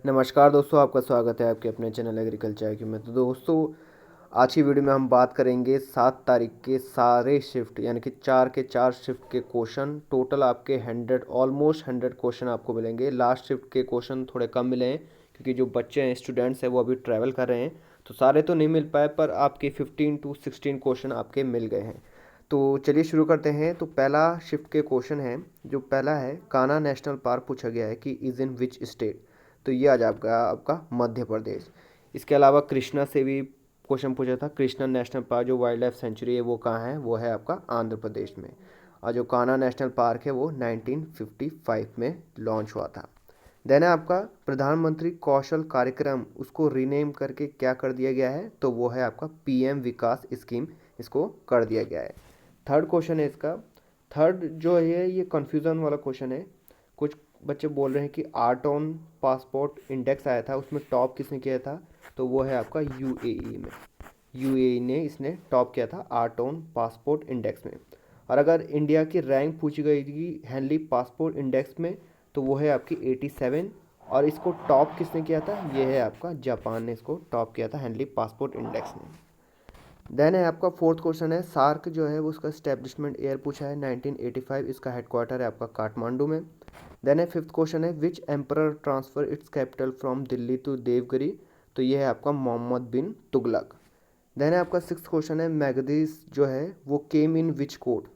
नमस्कार दोस्तों, आपका स्वागत है आपके अपने चैनल एग्रीकल्चर की में। तो दोस्तों, आज की वीडियो में हम बात करेंगे 7 तारीख के सारे शिफ्ट यानी कि 4 के 4 शिफ्ट के क्वेश्चन। टोटल आपके 100 ऑलमोस्ट 100 क्वेश्चन आपको मिलेंगे। लास्ट शिफ्ट के क्वेश्चन थोड़े कम मिले हैं क्योंकि जो बच्चे हैं, स्टूडेंट्स हैं, वो अभी ट्रैवल कर रहे हैं, तो सारे तो नहीं मिल पाए, पर आपके 15 to 16 क्वेश्चन आपके मिल गए हैं। तो चलिए शुरू करते हैं। तो पहला शिफ्ट के क्वेश्चन है, जो पहला है, कान्हा नेशनल पार्क पूछा गया है कि इज़ इन विच स्टेट। तो ये आ जाएगा आपका मध्य प्रदेश। इसके अलावा कृष्णा से भी क्वेश्चन पूछा था। कृष्णा नेशनल पार्क जो वाइल्ड लाइफ सेंचुरी है वो कहाँ है, वो है आपका आंध्र प्रदेश में। और जो कान्हा नेशनल पार्क है वो 1955 में लॉन्च हुआ था। देन है आपका प्रधानमंत्री कौशल कार्यक्रम, उसको रीनेम करके क्या कर दिया गया है, तो वो है आपका पीएम विकास स्कीम, इसको कर दिया गया है। थर्ड क्वेश्चन है इसका। थर्ड जो है ये कन्फ्यूज़न वाला क्वेश्चन है। कुछ बच्चे बोल रहे हैं कि आर्ट ऑन पासपोर्ट इंडेक्स आया था, उसमें टॉप किसने किया था, तो वो है आपका यूएई में। यूएई ने इसने टॉप किया था आर्ट ऑन पासपोर्ट इंडेक्स में। और अगर इंडिया की रैंक पूछी गई थी हेनली पासपोर्ट इंडेक्स में, तो वो है आपकी 87। और इसको टॉप किसने किया था, ये है आपका जापान ने इसको टॉप किया था हेनली पासपोर्ट इंडेक्स में। देन है आपका फोर्थ क्वेश्चन है, सार्क जो है वो उसका स्टैब्लिशमेंट ईयर पूछा है 1985, इसका हेडक्वार्टर है आपका काठमांडू में। देन है फिफ्थ क्वेश्चन है, which emperor transfer its capital from Delhi to Devgiri, तो ये है आपका मोहम्मद बिन तुगलक। देन है आपका सिक्स क्वेश्चन है, मैगदीस जो है वो केम इन विच कोर्ट,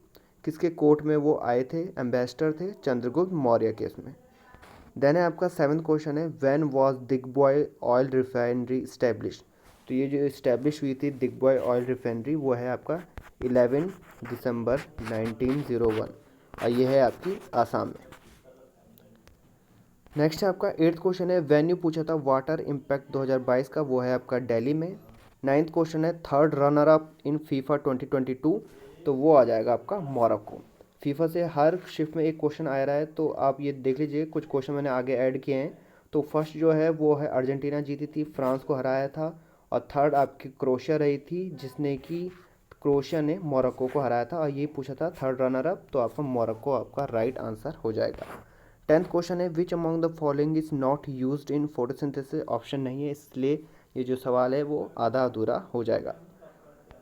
किसके कोर्ट में वो आए थे, एम्बेसडर थे चंद्रगुप्त मौर्य केस में। देन है आपका सेवन्थ क्वेश्चन है, when was Digboi oil refinery establish, तो ये जो इस्टेब्लिश हुई थी दिग्बॉय ऑयल रिफाइनरी, वो है आपका 11 दिसंबर 1901, और ये है आपकी आसाम में। नेक्स्ट है आपका एट्थ क्वेश्चन है, वेन्यू पूछा था वाटर इम्पैक्ट 2022 का, वो है आपका दिल्ली में। नाइन्थ क्वेश्चन है, third runner up in FIFA 2022, तो वो आ जाएगा आपका मोरक्को। फीफा से हर शिफ्ट में एक क्वेश्चन आ रहा है, तो आप ये देख लीजिए, कुछ क्वेश्चन मैंने आगे ऐड किए हैं। तो फर्स्ट जो है वो है अर्जेंटीना जीती थी, फ्रांस को हराया था। और थर्ड आपकी क्रोशिया रही थी, जिसने कि क्रोशिया ने मोरक्को को हराया था, और ये पूछा था थर्ड रनर अप, तो आपका मोरक्को आपका राइट आंसर हो जाएगा। टेंथ क्वेश्चन है, which among the following is not used in photosynthesis, option नहीं है, इसलिए ये जो सवाल है वो आधा अधूरा हो जाएगा।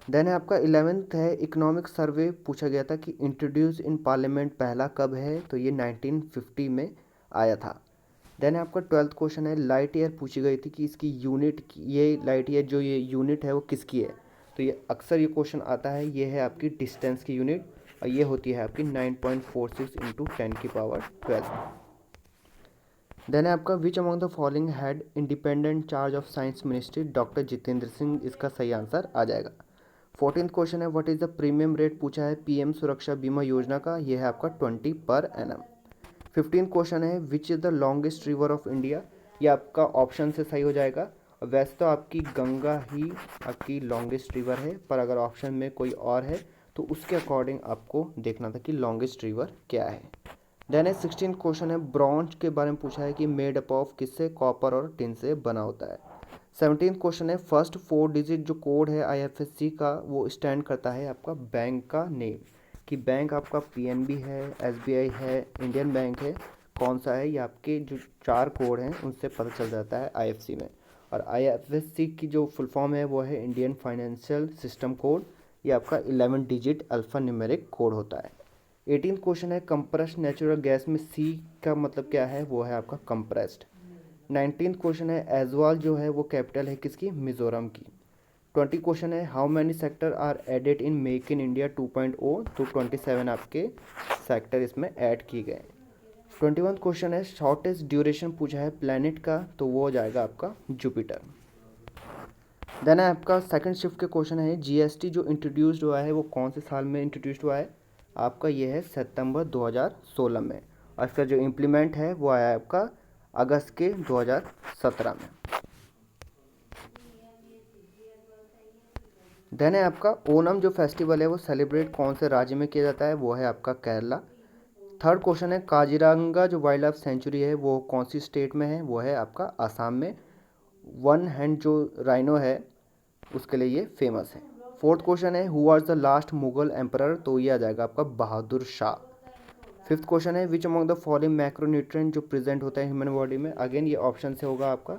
देन है आपका इलेवेंथ है, इकोनॉमिक सर्वे पूछा गया था कि इंट्रोड्यूस इन पार्लियामेंट पहला कब है, तो ये 1950 में आया था। देन है आपका ट्वेल्थ क्वेश्चन है, लाइट ईयर पूछी गई थी कि इसकी यूनिट, ये लाइट ईयर जो ये यूनिट है वो किसकी है, तो ये अक्सर ये क्वेश्चन आता है, ये है आपकी डिस्टेंस की यूनिट, और ये होती है आपकी 9.46 इंटू 10⁻12। देन है आपका which among the following had independent charge of science ministry, doctor Jitendra Singh, इसका सही आंसर आ जाएगा। 14th क्वेश्चन है, what is the premium rate पूछा है पीएम सुरक्षा बीमा योजना का, ये है आपका 20 पर एनम। 15th क्वेश्चन है, which is the longest river of India, ये आपका ऑप्शन से सही हो जाएगा। और वैसे तो आपकी गंगा ही आपकी लॉन्गेस्ट रिवर है, पर अगर ऑप्शन में कोई और है तो उसके अकॉर्डिंग आपको देखना था कि लॉन्गेस्ट रिवर क्या है। देन है 16 क्वेश्चन है, ब्रॉन्ज के बारे में पूछा है कि मेड अप ऑफ किससे, कॉपर और टिन से बना होता है। 17 क्वेश्चन है, फर्स्ट 4 डिजिट जो कोड है आईएफएससी का, वो स्टैंड करता है आपका बैंक का नेम, कि बैंक आपका पीएनबी है, एसबीआई है, इंडियन बैंक है, कौन सा है, ये आपके जो 4 कोड हैं उनसे पता चल जाता है आईएफसी में। और आईएफएससी की जो फुल फॉर्म है वो है इंडियन फाइनेंशियल सिस्टम कोड, ये आपका 11 डिजिट अल्फ़ा न्यूमेरिक कोड होता है। 18th क्वेश्चन है, कंप्रेस्ड नेचुरल गैस में सी का मतलब क्या है, वो है आपका कंप्रेस्ड। 19th क्वेश्चन है, एजवाल जो है वो कैपिटल है किसकी, मिजोरम की। 20 क्वेश्चन है, how many sector are added in make in India 2.0, तो 27 आपके सेक्टर इसमें ऐड किए गए। 21 क्वेश्चन है, शॉर्टेस्ट ड्यूरेशन पूछा है प्लैनेट का, तो वो हो जाएगा आपका जुपिटर। देन है आपका सेकंड शिफ्ट के क्वेश्चन है, जीएसटी जो इंट्रोड्यूस्ड हुआ है वो कौन से साल में इंट्रोड्यूस्ड हुआ है, आपका ये है सितंबर 2016 में। और इसका जो इम्प्लीमेंट है वो आया है आपका अगस्त के 2017 में। देन है आपका ओनम जो फेस्टिवल है वो सेलिब्रेट कौन से राज्य में किया जाता है, वो है आपका केरला। थर्ड क्वेश्चन है, काजीरंगा जो वाइल्ड लाइफ सेंचुरी है वो कौन सी स्टेट में है, वो है आपका आसाम में। वन हैंड जो राइनो है उसके लिए ये फेमस है। फोर्थ क्वेश्चन है, who was the last Mughal emperor, तो ये आ जाएगा आपका बहादुर शाह। फिफ्थ क्वेश्चन है विच अमंग द फॉलोइंग मैक्रोन्यूट्रिएंट जो प्रेजेंट होता है ह्यूमन बॉडी में। अगेन ये ऑप्शन से होगा आपका।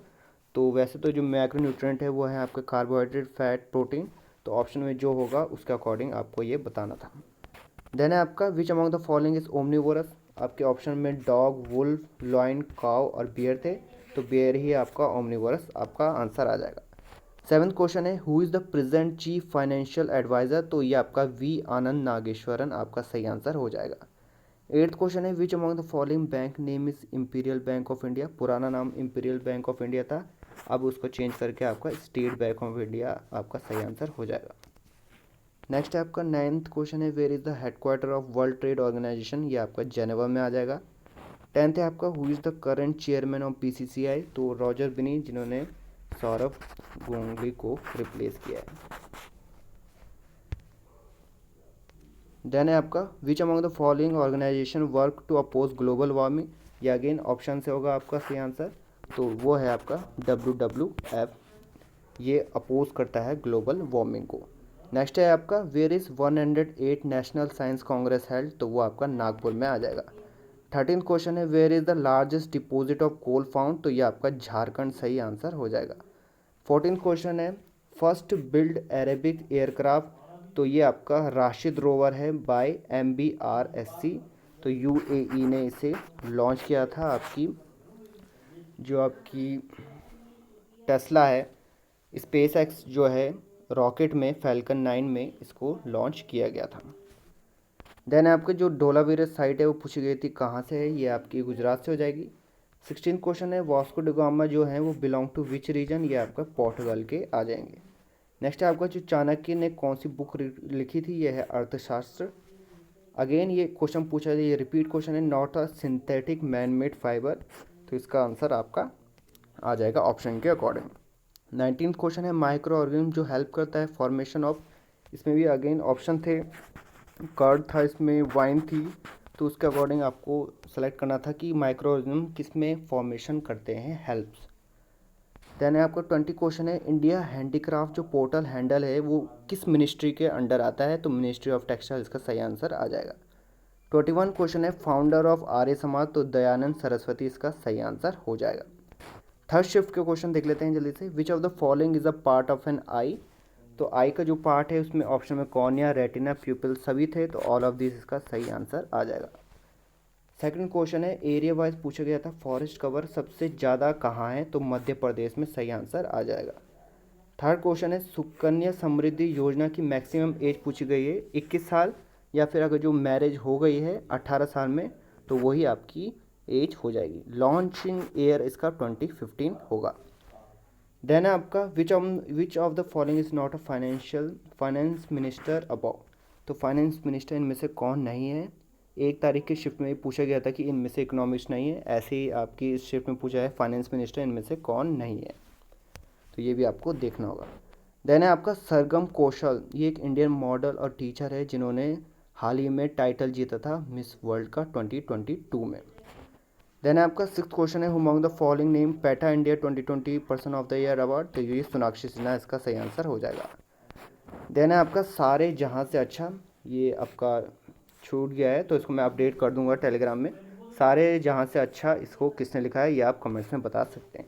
तो वैसे तो जो मैक्रोन्यूट्रिएंट है वो है आपका कार्बोहाइड्रेट, फैट, प्रोटीन। तो ऑप्शन में जो होगा उसके अकॉर्डिंग आपको ये बताना था। देन है आपका which among the following is omnivorous. आपके ऑप्शन में डॉग, वुल्फ, लॉइन, काउ और बियर थे। तो बियर ही आपका ओमनिवोरस आपका आंसर आ जाएगा। सेवन्थ क्वेश्चन है who is the present chief financial adviser. तो ये आपका वी आनंद नागेश्वरन आपका सही आंसर हो जाएगा। एट्थ क्वेश्चन है विच among the following bank name is imperial bank of India. पुराना नाम इंपीरियल बैंक ऑफ इंडिया था, अब उसको चेंज करके आपका स्टेट बैंक ऑफ इंडिया आपका सही आंसर हो जाएगा। नेक्स्ट है आपका नाइन्थ क्वेश्चन है where is the headquarter of world trade organisation. ये आपका जेनेवा में आ जाएगा। टेंथ है आपका who is the current chairman of BCCI. तो रॉजर बिनी, जिन्होंने सौरभ गांगुली को रिप्लेस किया है। देन है आपका which among the following organisation work to oppose global warming. ये अगेन ऑप्शन से होगा आपका सही आंसर। तो वो है आपका WWF, ये अपोज करता है ग्लोबल वार्मिंग को। नेक्स्ट है आपका where is 108 national science congress held. तो वो आपका नागपुर में आ जाएगा। 13th क्वेश्चन है where is the largest deposit of coal found. तो ये आपका झारखंड सही आंसर हो जाएगा। 14th क्वेश्चन है फर्स्ट बिल्ड अरेबिक एयरक्राफ्ट। तो ये आपका राशिद रोवर है बाय MBRSC। तो UAE ने इसे लॉन्च किया था। आपकी जो आपकी टेस्ला है, स्पेस एक्स जो है रॉकेट में फैल्कन 9 में इसको लॉन्च किया गया था। देन आपके जो धोलावीरा साइट है वो पूछी गई थी कहाँ से है। ये आपकी गुजरात से हो जाएगी। 16 क्वेश्चन है वास्को ड गामा जो है वो बिलोंग टू विच रीजन। ये आपका पोर्टुगल के आ जाएंगे। नेक्स्ट है आपका जो चाणक्य ने कौन सी बुक लिखी थी। ये है अर्थशास्त्र। अगेन ये क्वेश्चन पूछा है, ये रिपीट क्वेश्चन है not a synthetic man made fibre. तो इसका आंसर आपका आ जाएगा ऑप्शन के अकॉर्डिंग। 19th क्वेश्चन है माइक्रो ऑर्गेनिज्म जो हेल्प करता है फॉर्मेशन ऑफ। इसमें भी अगेन ऑप्शन थे, कर्ड था, इसमें वाइन थी। तो उसके अकॉर्डिंग आपको सेलेक्ट करना था कि माइक्रो ऑर्गेनिज्म किस में फॉर्मेशन करते हैं, हेल्प्स। देन है आपका 20 क्वेश्चन है इंडिया हैंडीक्राफ्ट जो पोर्टल हैंडल है वो किस मिनिस्ट्री के अंडर आता है। तो मिनिस्ट्री ऑफ टेक्सटाइल इसका सही आंसर आ जाएगा। 21 क्वेश्चन है फाउंडर ऑफ आर्य समाज। तो दयानंद सरस्वती इसका सही आंसर हो जाएगा। थर्ड शिफ्ट के क्वेश्चन देख लेते हैं जल्दी से। Which of the following is a part of an eye. तो आई का जो पार्ट है उसमें ऑप्शन में कॉर्निया, रेटिना, प्यूपिल सभी थे। तो ऑल ऑफ दिस इसका सही आंसर आ जाएगा। सेकंड क्वेश्चन है एरिया वाइज पूछा गया था फॉरेस्ट कवर सबसे ज़्यादा कहाँ है। तो मध्य प्रदेश में सही आंसर आ जाएगा। थर्ड क्वेश्चन है सुकन्या समृद्धि योजना की मैक्सिमम एज पूछी गई है 21 साल, या फिर अगर जो मैरिज हो गई है 18 साल में तो वही आपकी एज हो जाएगी। लॉन्चिंग ईयर इसका 2015 होगा। देन आपका which of the following is not a finance minister above. तो फाइनेंस मिनिस्टर इनमें से कौन नहीं है। एक तारीख की शिफ्ट में पूछा गया था कि इनमें से इकोनॉमिक्स नहीं है, ऐसे ही आपकी इस शिफ्ट में पूछा है फाइनेंस मिनिस्टर इनमें से कौन नहीं है। तो ये भी आपको देखना होगा। देन है आपका सरगम कौशल, ये एक इंडियन मॉडल और टीचर है जिन्होंने हाल ही में टाइटल जीता था मिस वर्ल्ड का 2022 में। देन आपका सिक्स्थ क्वेश्चन है among the following name PETA India 2020 person of the year award. तो ये सोनाक्षी सिन्हा इसका सही आंसर हो जाएगा। देन है आपका सारे जहाँ से अच्छा, ये आपका छूट गया है तो इसको मैं अपडेट कर दूंगा टेलीग्राम में। सारे जहाँ से अच्छा इसको किसने लिखा है ये आप कमेंट्स में बता सकते हैं।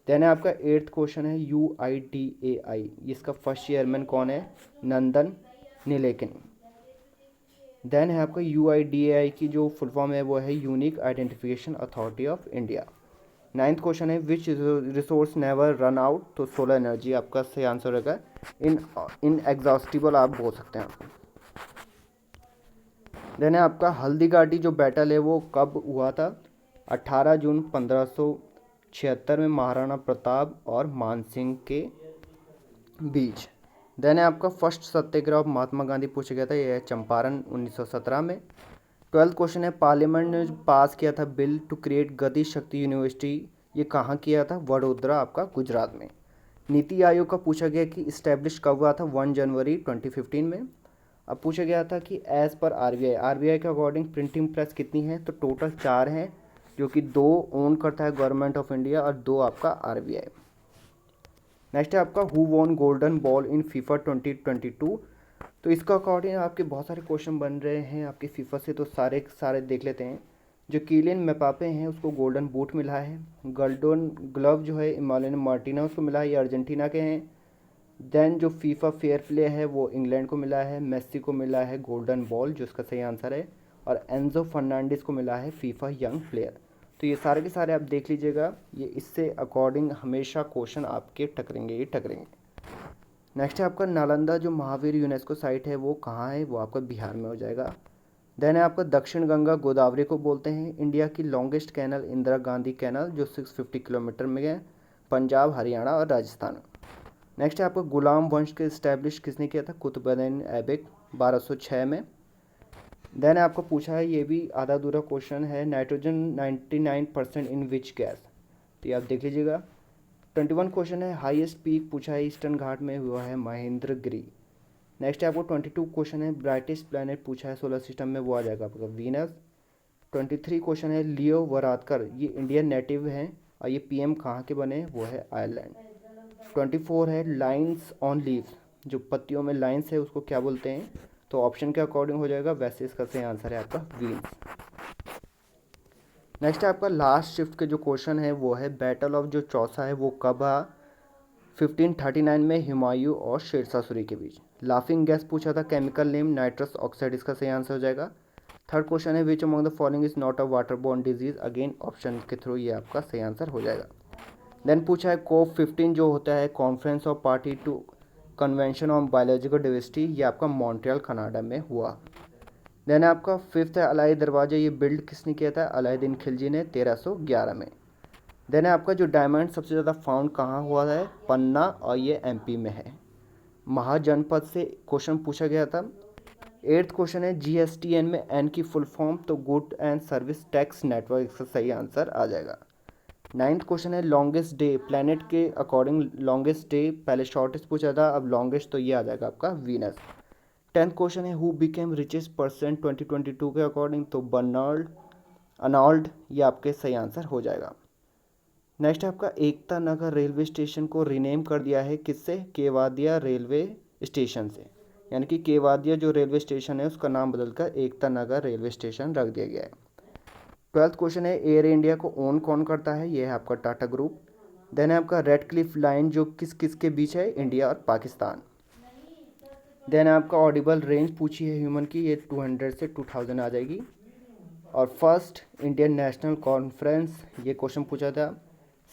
देन है आपका एट्थ क्वेश्चन है UIDAI, इसका फर्स्ट चेयरमैन कौन है। नंदन नीलेकनी। देन है आपका UIDAI की जो फुल फॉर्म है वो है unique identification authority of India. Ninth question है विच रिसोर्स नेवर रन आउट। तो सोलर एनर्जी आपका सही आंसर रहेगा। इन एग्जॉस्टिबल आप बोल सकते हैं। देन है आपका हल्दी घाटी जो बैटल है वो कब हुआ था। 18 जून 1576 में महाराणा प्रताप और मानसिंह के बीच। देन है आपका first Satyagraha of Mahatma Gandhi पूछा गया था, यह है चंपारण 1917 में। 12th क्वेश्चन है पार्लियामेंट ने पास किया था बिल टू क्रिएट गति शक्ति यूनिवर्सिटी, ये कहाँ किया था। वडोदरा आपका गुजरात में। नीति आयोग का पूछा गया कि इस्टेब्लिश कब हुआ था। 1 जनवरी 2015 में। अब पूछा गया था कि एज़ पर आरबीआई के अकॉर्डिंग प्रिंटिंग प्रेस कितनी है। तो टोटल 4 हैं, जो कि 2 ओन करता है गवर्नमेंट ऑफ इंडिया और 2 आपका आरबीआई। नेक्स्ट है आपका who won golden ball in FIFA 2022। तो इसका अकॉर्डिंग आपके बहुत सारे क्वेश्चन बन रहे हैं आपके फीफा से, तो सारे सारे देख लेते हैं। जो कीलियन मेपापे हैं उसको गोल्डन बूट मिला है। गोल्डन ग्लव जो है इमालियन मार्टिना उसको मिला है, ये अर्जेंटीना के हैं। देन जो फीफा फेयर प्ले है वो इंग्लैंड को मिला है। मेस्सी को मिला है गोल्डन बॉल, जो इसका सही आंसर है। और एंजो फर्नांडिस को मिला है फीफा यंग प्लेयर। तो ये सारे के सारे आप देख लीजिएगा, ये इससे अकॉर्डिंग हमेशा क्वेश्चन आपके टकरेंगे ही टकरेंगे। नेक्स्ट है आपका नालंदा जो महावीर यूनेस्को साइट है वो कहाँ है, वो आपका बिहार में हो जाएगा। देन है आपका दक्षिण गंगा गोदावरी को बोलते हैं। इंडिया की longest canal Indira Gandhi canal जो 650 किलोमीटर में है, पंजाब, हरियाणा और राजस्थान। नेक्स्ट है आपका गुलाम वंश के इस्टेब्लिश किसने किया था, कुतुबुद्दीन ऐबक 1206 में। देन आपको पूछा है, ये भी आधा अधूरा क्वेश्चन है, नाइट्रोजन 99% इन विच गैस, तो ये आप देख लीजिएगा। 21 क्वेश्चन है, हाईएस्ट पीक पूछा है ईस्टर्न घाट में, हुआ है महेंद्रगिरी। नेक्स्ट है आपको 22 क्वेश्चन है, ब्राइटेस्ट प्लैनेट पूछा है सोलर सिस्टम में, वो आ जाएगा आपका वीनस। 23 क्वेश्चन है, लियो वरादकर ये इंडियन नेटिव हैं और ये पीएम कहाँ के बने, वो है आयरलैंड। 24 है, लाइन्स ऑन लीव्स जो पत्तियों में लाइन्स है उसको क्या बोलते हैं, तो ऑप्शन के अकॉर्डिंग हो जाएगा, वैसे इसका सही आंसर है आपका व्हील्स। नेक्स्ट है आपका लास्ट शिफ्ट के जो क्वेश्चन है वो है, बैटल ऑफ जो चौसा है वो कब हुआ, 1539 में हुमायूं और शेरशाह सूरी के बीच। लाफिंग गैस पूछा था, केमिकल नेम नाइट्रस ऑक्साइड, इसका सही आंसर हो जाएगा। थर्ड क्वेश्चन है, विच among the following is not a water borne disease, again option के थ्रू ये आपका सही आंसर हो जाएगा। देन पूछा है, COP15 जो होता है conference of party to convention on biological diversity, ये आपका मॉन्ट्रियल कनाडा में हुआ। देन आपका फिफ्थ है, अलाई दरवाजा ये बिल्ड किसने किया था, अलाउद्दीन खिलजी ने 1311 में। देन है आपका जो डायमंड सबसे ज़्यादा फाउंड कहाँ हुआ है, पन्ना, और ये एमपी में है। महाजनपद से क्वेश्चन पूछा गया था। 8th क्वेश्चन है, जीएसटीएन में एन की फुल फॉर्म, तो good and service tax network, इसका सही आंसर आ जाएगा। 9th क्वेश्चन है, लॉन्गेस्ट डे प्लैनेट के अकॉर्डिंग लॉन्गेस्ट डे, पहले शॉर्टेस्ट पूछा था, अब लॉन्गेस्ट, तो ये आ जाएगा आपका वीनस। 10th क्वेश्चन है, हु बिकेम रिचेस्ट पर्सन 2022 के अकॉर्डिंग, तो बर्नार्ड अनाल्ड, ये आपके सही आंसर हो जाएगा। नेक्स्ट आपका एकता नगर रेलवे स्टेशन को रीनेम कर दिया है किससे, केवादिया रेलवे स्टेशन से, यानी कि केवादिया जो रेलवे स्टेशन है उसका नाम बदलकर एकता नगर रेलवे स्टेशन रख दिया गया है। 12th क्वेश्चन है, एयर इंडिया को ओन कौन करता है, ये है आपका टाटा ग्रुप। देन है आपका रेड क्लिफ लाइन जो किस किस के बीच है, इंडिया और पाकिस्तान। देन आपका ऑडिबल रेंज पूछी है ह्यूमन की, ये 200 से 2000 आ जाएगी। और फर्स्ट इंडियन नेशनल कॉन्फ्रेंस, ये क्वेश्चन पूछा था।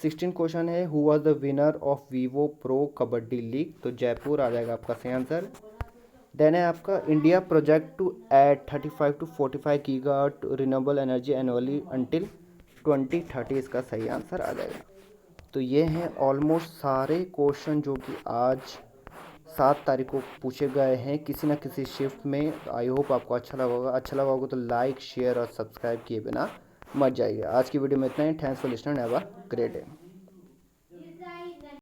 16 क्वेश्चन है, who was the winner of Vivo pro kabaddi league, तो जयपुर आ जाएगा आपका सही आंसर। देन है आपका India project to add 35 to 45 gigawatt renewable energy annually until 2030, इसका सही आंसर आ जाएगा। तो ये हैं ऑलमोस्ट सारे क्वेश्चन जो कि आज 7 तारीख को पूछे गए हैं किसी न किसी शिफ्ट में। आई होप आपको अच्छा लगा होगा, अच्छा लगा होगा तो लाइक शेयर और सब्सक्राइब किए बिना मत जाइए। आज की वीडियो में इतना ही। Thanks for listening, have a great day.